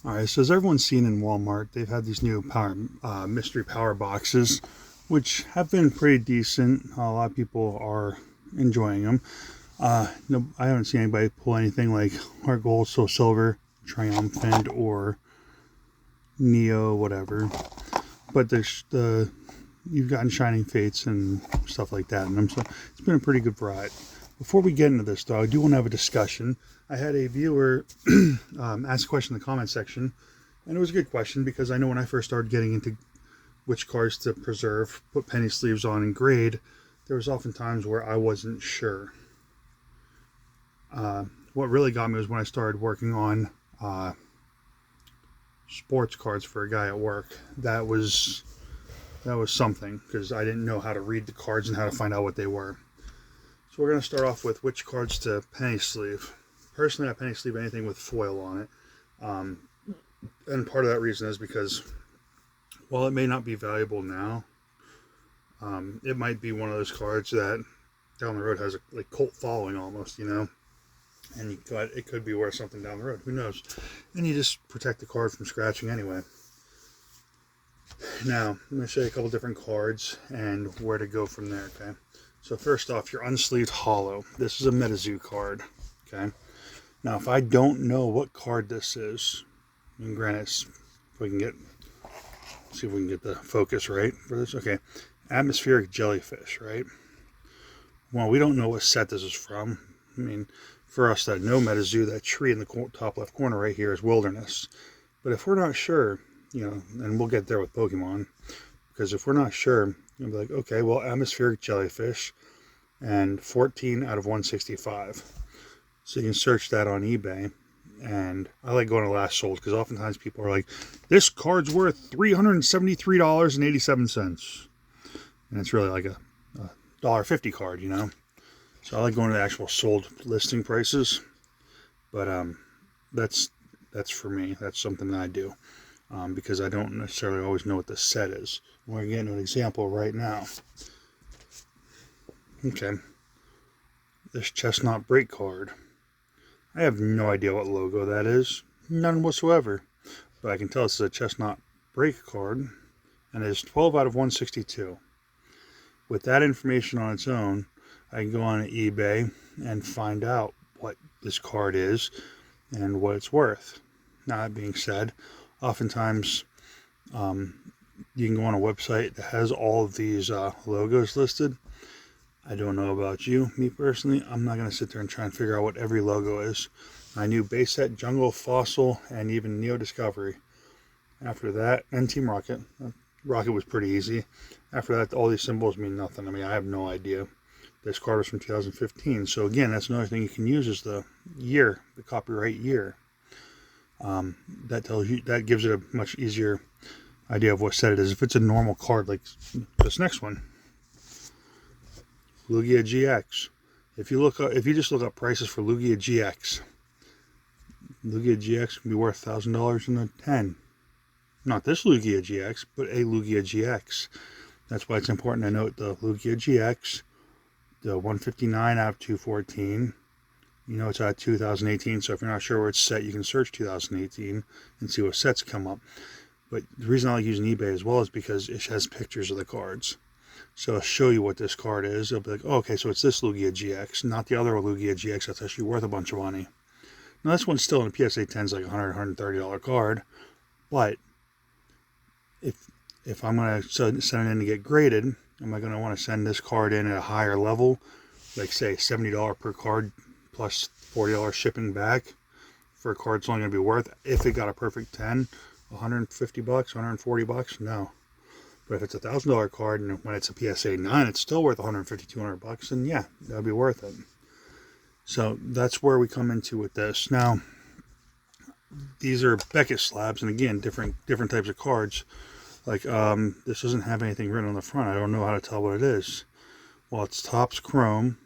All right, so as everyone's seen in Walmart, they've had these new mystery power boxes, which have been pretty decent. A lot of people are enjoying them. No, I haven't seen anybody pull anything like Heart Gold, Soul Silver, Triumphant, or Neo, whatever. But there's the you've gotten Shining Fates and stuff like that, and so it's been a pretty good variety. Before we get into this, though, I do want to have a discussion. I had a viewer ask a question in the comment section, and it was a good question because I know when I first started getting into which cards to preserve, put penny sleeves on, and grade, there was often times where I wasn't sure. What really got me was when I started working on sports cards for a guy at work. That was something because I didn't know how to read the cards and how to find out what they were. So we're going to start off with which cards to penny sleeve. Personally, I penny sleeve anything with foil on it. And part of that reason is because while it may not be valuable now, it might be one of those cards that down the road has a like cult following almost, and it could be worth something down the road. Who knows? And you just protect the card from scratching anyway. Now, I'm going to show you a couple different cards and where to go from there, okay? So first off, your unsleeved hollow. This is a MetaZoo card, okay? Now, if I don't know what card this is, and granted, see if we can get the focus right for this. Okay, atmospheric jellyfish, right? Well, we don't know what set this is from. I mean, for us that know MetaZoo, that tree in the top left corner right here is wilderness. But if we're not sure, and we'll get there with Pokemon, because if we're not sure, you'll be like, okay, well, atmospheric jellyfish, and 14 out of 165. So you can search that on eBay. And I like going to last sold because oftentimes people are like, this card's worth $373.87. And it's really like a $1.50 card, So I like going to the actual sold listing prices. But that's for me. That's something that I do. Because I don't necessarily always know what the set is. We're getting an example right now. Okay. This Chestnut Break card. I have no idea what logo that is. None whatsoever. But I can tell this is a Chestnut Break card. And it is 12 out of 162. With that information on its own, I can go on eBay and find out what this card is and what it's worth. Now, that being said, oftentimes you can go on a website that has all of these logos listed. I don't know about you. Me personally, I'm not going to sit there and try and figure out what every logo is. I knew Base Set, Jungle, Fossil, and even Neo Discovery. After that, and Team Rocket. Rocket was pretty easy. After that, all these symbols mean nothing. I mean, I have no idea. This card was from 2015. So again, that's another thing you can use is the year, the copyright year. That gives it a much easier idea of what set it is. If it's a normal card like this next one, Lugia GX. If you just look up prices for Lugia GX, Lugia GX can be worth $1,000 in a 10. Not this Lugia GX, but a Lugia GX. That's why it's important to note the Lugia GX, the 159 out of 214. It's out of 2018, so if you're not sure where it's set, you can search 2018 and see what sets come up. But the reason I like using eBay as well is because it has pictures of the cards. So I'll show you what this card is. It'll be like, oh, okay, so it's this Lugia GX, not the other Lugia GX that's actually worth a bunch of money. Now, this one's still in a PSA 10 is like a $100, $130 card, but if I'm going to send it in to get graded, am I going to want to send this card in at a higher level, like say $70 per card plus $40 shipping back for a card it's only going to be worth, if it got a perfect 10, $150, $140? No. But if it's a $1,000 card and when it's a PSA 9, it's still worth $150, $200, and yeah, that'd be worth it. So that's where we come into with this. Now, these are Beckett slabs, and again, different types of cards. Like, this doesn't have anything written on the front. I don't know how to tell what it is. Well, it's Topps Chrome,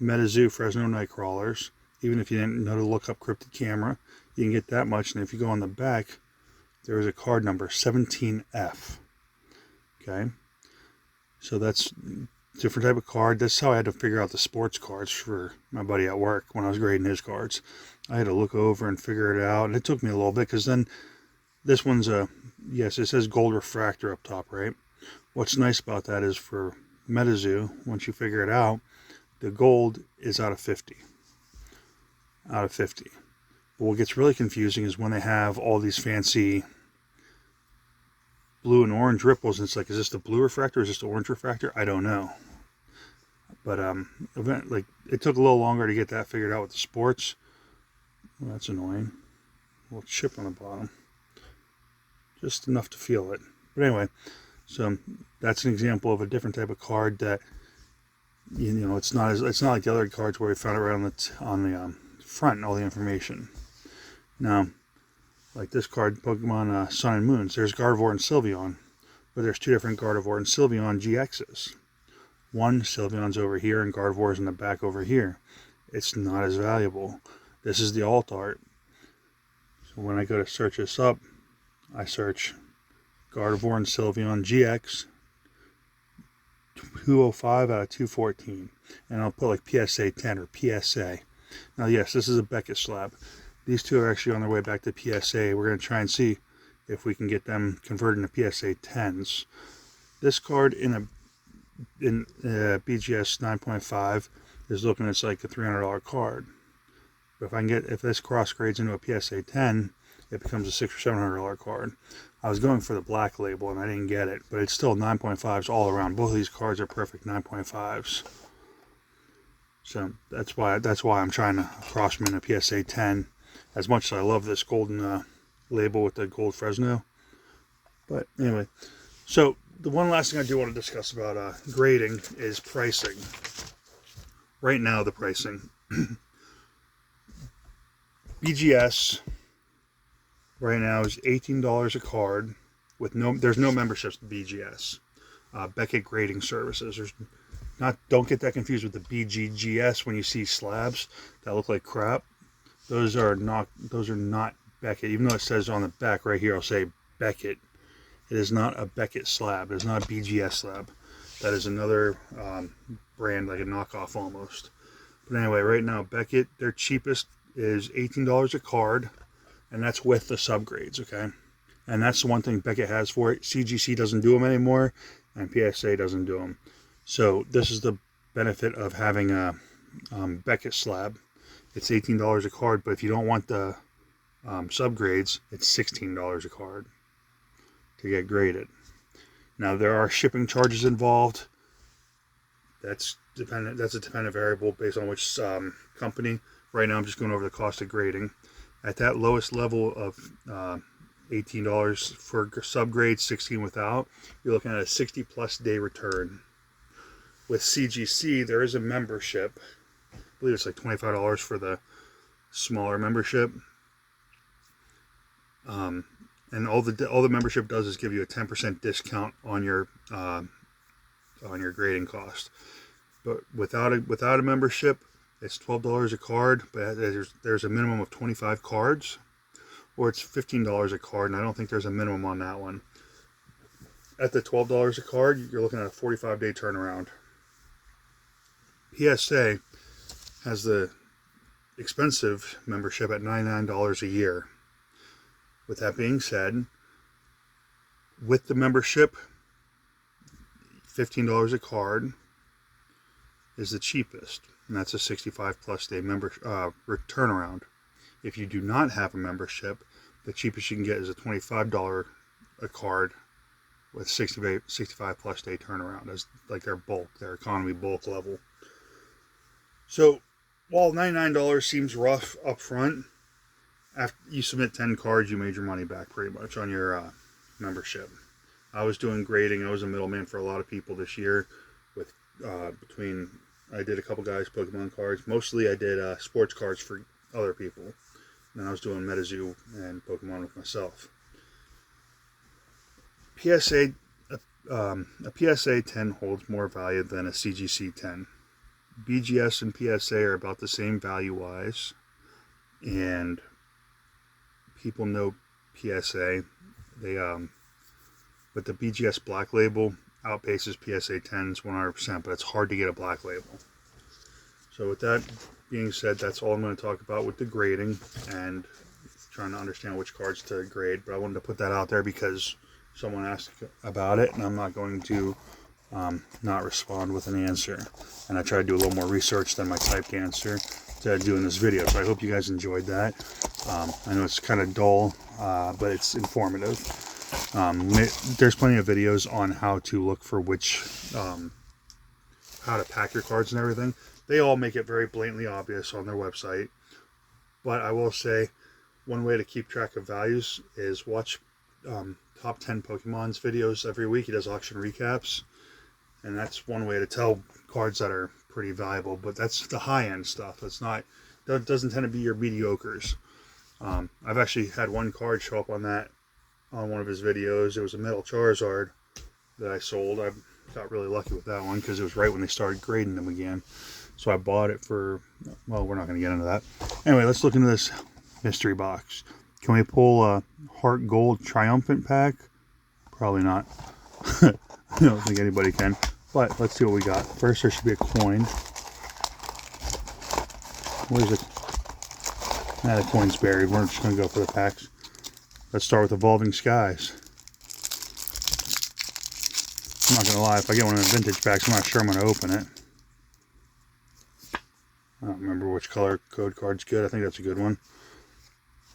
MetaZoo Fresno Nightcrawlers. Even if you didn't know to look up Cryptid Camera, you can get that much. And if you go on the back, there is a card number, 17F. Okay? So that's a different type of card. That's how I had to figure out the sports cards for my buddy at work when I was grading his cards. I had to look over and figure it out, and it took me a little bit, because then this one's yes, it says gold refractor up top, right? What's nice about that is for MetaZoo, once you figure it out, the gold is out of 50. Out of 50. But what gets really confusing is when they have all these fancy blue and orange ripples, and it's like, is this the blue refractor or is this the orange refractor? I don't know. But like, it took a little longer to get that figured out with the sports. Well, that's annoying. A little chip on the bottom. Just enough to feel it. But anyway, so that's an example of a different type of card that, you know, it's not like the other cards where we found it right on the front, all the information. Now, like this card, Pokemon Sun and Moons, there's Gardevoir and Sylveon, but there's two different Gardevoir and Sylveon GXs. One, Sylveon's over here and Gardevoir's in the back over here. It's not as valuable. This is the alt art. So when I go to search this up, I search Gardevoir and Sylveon GX 205 out of 214, and I'll put like PSA 10 or PSA. Now, yes, this is a Beckett slab. These two are actually on their way back to PSA. We're going to try and see if we can get them converted into PSA 10s. This card in BGS 9.5 is looking at like a $300 card. But if this cross grades into a PSA 10, it becomes a $600 or $700 card. I was going for the black label and I didn't get it, but it's still 9.5s all around. Both of these cards are perfect 9.5s. So that's why I'm trying to cross them into PSA 10. As much as I love this golden label with the gold Fresno. But anyway, so the one last thing I do want to discuss about grading is pricing. Right now, the pricing. BGS right now is $18 a card with there's no memberships to BGS. Beckett Grading Services. Don't get that confused with the BGGS when you see slabs that look like crap. Those are not Beckett. Even though it says on the back right here, I'll say Beckett. It is not a Beckett slab. It is not a BGS slab. That is another brand, like a knockoff almost. But anyway, right now, Beckett, their cheapest is $18 a card, and that's with the subgrades, okay? And that's the one thing Beckett has for it. CGC doesn't do them anymore, and PSA doesn't do them. So this is the benefit of having a Beckett slab. It's $18 a card, but if you don't want the subgrades, it's $16 a card to get graded. Now, there are shipping charges involved. That's a dependent variable based on which company. Right now, I'm just going over the cost of grading. At that lowest level of $18 for subgrade, $16 without, you're looking at a 60-plus day return. With CGC, there is a membership. I believe it's like $25 for the smaller membership. And all the membership does is give you a 10% discount on your grading cost. But without a membership, it's $12 a card, but there's a minimum of 25 cards, or it's $15 a card, and I don't think there's a minimum on that one. At the $12 a card, you're looking at a 45-day turnaround. PSA has the expensive membership at $99 a year. With that being said, with the membership, $15 a card is the cheapest, and that's a 65-plus day turnaround. If you do not have a membership, the cheapest you can get is a $25 a card with 65-plus day turnaround as like their economy bulk level. So while $99 seems rough up front, after you submit 10 cards, you made your money back pretty much on your membership. I was doing grading. I was a middleman for a lot of people this year. With I did a couple guys Pokemon cards. Mostly I did sports cards for other people. And I was doing MetaZoo and Pokemon with myself. A PSA 10 holds more value than a CGC 10. BGS and PSA are about the same value-wise, and people know PSA. But the BGS Black Label outpaces PSA 10s 100%, but it's hard to get a Black Label. So with that, being said, that's all I'm going to talk about with the grading and trying to understand which cards to grade. But I wanted to put that out there because someone asked about it, and I'm not going to not respond with an answer. And I tried to do a little more research than my typed answer to do in this video. So I hope you guys enjoyed that. I know it's kind of dull, but it's informative. There's plenty of videos on how to look for which, how to pack your cards and everything. They all make it very blatantly obvious on their website. But I will say, one way to keep track of values is watch top 10 Pokemon's videos every week. He does auction recaps. And that's one way to tell cards that are pretty valuable. But that's the high-end stuff. That doesn't tend to be your mediocres. I've actually had one card show up on one of his videos. It was a Metal Charizard that I sold. I got really lucky with that one because it was right when they started grading them again. So I bought it for, well, we're not going to get into that. Anyway, let's look into this mystery box. Can we pull a Heart Gold Triumphant pack? Probably not. I don't think anybody can. But let's see what we got. First, there should be a coin. Where's it? The coin's buried. We're just going to go for the packs. Let's start with Evolving Skies. I'm not going to lie. If I get one of the vintage packs, I'm not sure I'm going to open it. I don't remember which color code card's good. I think that's a good one.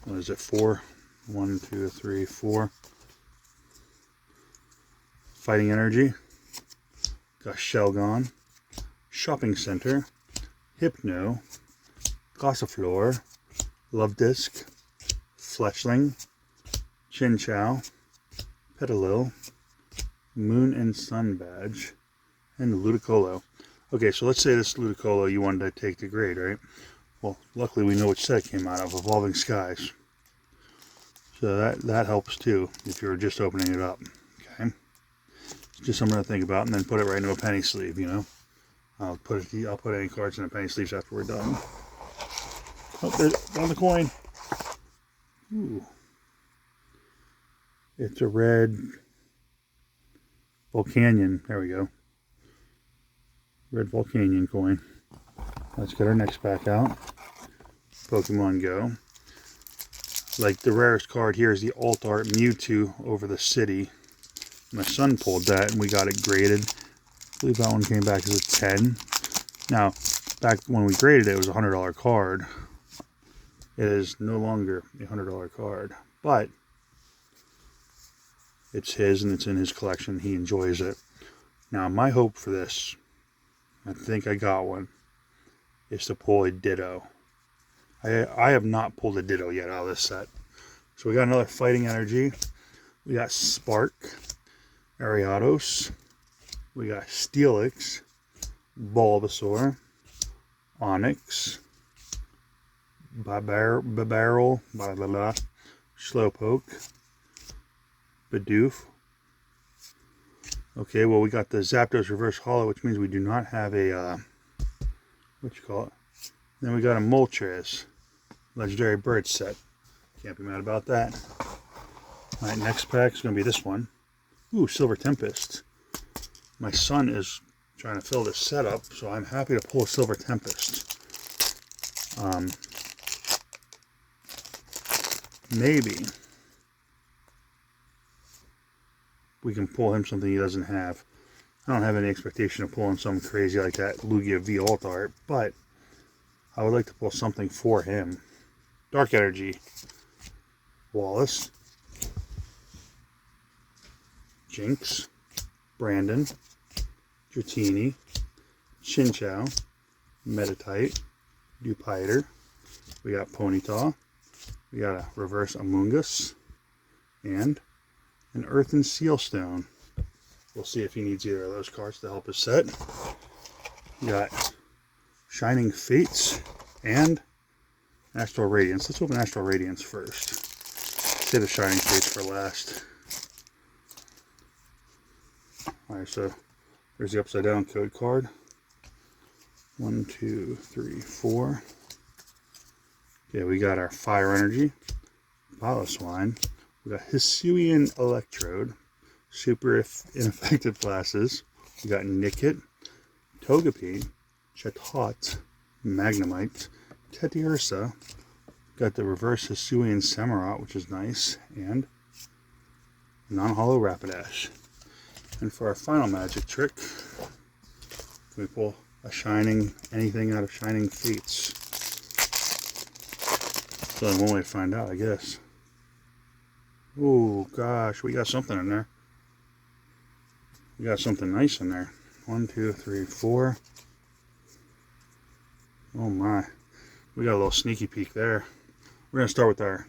What is it? 4? 1, 2, 3, 4. Fighting Energy. Got Shelgon. Shopping Center. Hypno. Gossifleur. Love Disc. Fletchling. Chinchou. Petalil. Moon and Sun Badge. And Ludicolo. Okay, so let's say this Ludicolo you wanted to take the grade, right? Well, luckily we know which set it came out of, Evolving Skies. So that helps too, if you're just opening it up. Okay? It's just something to think about, and then put it right into a penny sleeve, you know? I'll put any cards in a penny sleeves after we're done. Oh, there's on the coin. Ooh. It's a red Volcanion. There we go. Red Volcanion coin. Let's get our next pack out. Pokemon Go. Like the rarest card here is the Alt Art Mewtwo over the city. My son pulled that and we got it graded. I believe that one came back as a 10. Now, back when we graded it, it was a $100 card. It is no longer a $100 card, but it's his and it's in his collection. He enjoys it. Now, my hope for this, I think I got one, is to pull a Ditto. I have not pulled a Ditto yet out of this set. So we got another Fighting Energy. We got Spark, Ariados. We got Steelix, Bulbasaur, Onix, Bibarel, Slowpoke, Bidoof. Okay, well we got the Zapdos Reverse Holo, which means we do not have a, what you call it? Then we got a Moltres, Legendary Bird set. Can't be mad about that. Alright, next pack is going to be this one. Ooh, Silver Tempest. My son is trying to fill this set up, so I'm happy to pull a Silver Tempest. Maybe we can pull him something he doesn't have. I don't have any expectation of pulling something crazy like that Lugia V Alt Art, but I would like to pull something for him. Dark Energy. Wallace. Jinx. Brandon. Dratini. Chinchou. Meditite. Dewpider. We got Ponyta. We got a Reverse Amoonguss. And an Earthen Sealstone. We'll see if he needs either of those cards to help his set. We got Shining Fates and Astral Radiance. Let's open Astral Radiance first. Save the Shining Fates for last. Alright, so there's the upside down code card. 1, 2, 3, 4. Okay, we got our Fire Energy, Piloswine. We got Hisuian Electrode, super ineffective classes. We got Nickit, Togepi, Chatot, Magnemite, Teddiursa, got the reverse Hisuian Samurott, which is nice, and non-hollow Rapidash. And for our final magic trick, can we pull a Shining, anything out of Shining Fates? So only one way to find out, I guess. Oh gosh, we got something in there. We got something nice in there. 1, 2, 3, 4. Oh my. We got a little sneaky peek there. We're going to start with our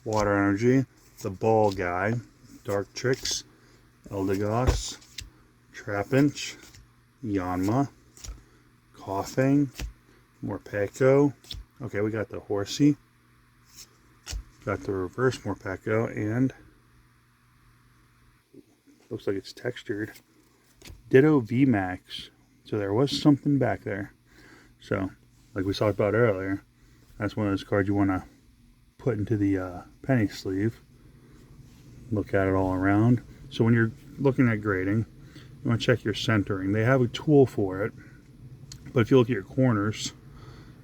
Water Energy, the Ball Guy, Dark Tricks, Eldegoss, Trapinch, Yanma, Koffing, Morpeko. Okay, we got the Horsey. Got the reverse Morpeko, and looks like it's textured. Ditto VMAX. So there was something back there. So, like we talked about earlier, that's one of those cards you want to put into the penny sleeve. Look at it all around. So when you're looking at grading, you want to check your centering. They have a tool for it, but if you look at your corners,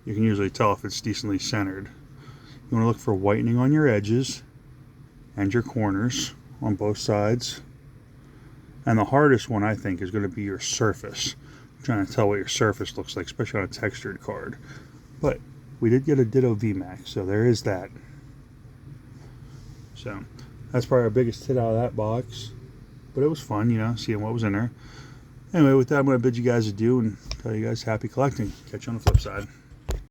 you can usually tell if it's decently centered. You want to look for whitening on your edges and your corners on both sides. And the hardest one, I think, is going to be your surface. I'm trying to tell what your surface looks like, especially on a textured card. But we did get a Ditto VMAX, so there is that. So that's probably our biggest hit out of that box. But it was fun, you know, seeing what was in there. Anyway, with that, I'm going to bid you guys adieu and tell you guys happy collecting. Catch you on the flip side.